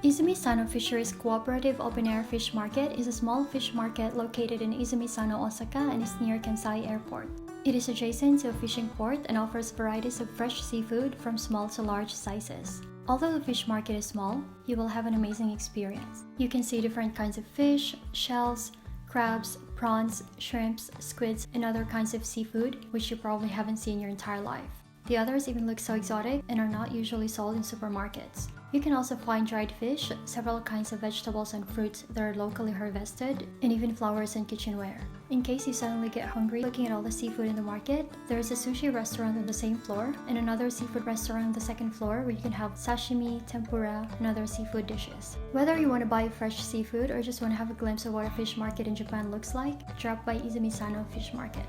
Izumisano Fisheries Cooperative Open-Air Fish Market is a small fish market located in Izumisano, Osaka, and is near Kansai Airport. It is adjacent to a fishing port and offers varieties of fresh seafood from small to large sizes. Although the fish market is small, you will have an amazing experience. You can see different kinds of fish, shells, crabs, prawns, shrimps, squids, and other kinds of seafood, which you probably haven't seen your entire life. The others even look so exotic and are not usually sold in supermarkets. You can also find dried fish, several kinds of vegetables and fruits that are locally harvested, and even flowers and kitchenware. In case you suddenly get hungry looking at all the seafood in the market, there is a sushi restaurant on the same floor and another seafood restaurant on the second floor where you can have sashimi, tempura, and other seafood dishes. Whether you want to buy fresh seafood or just want to have a glimpse of what a fish market in Japan looks like, drop by Izumisano Fish Market.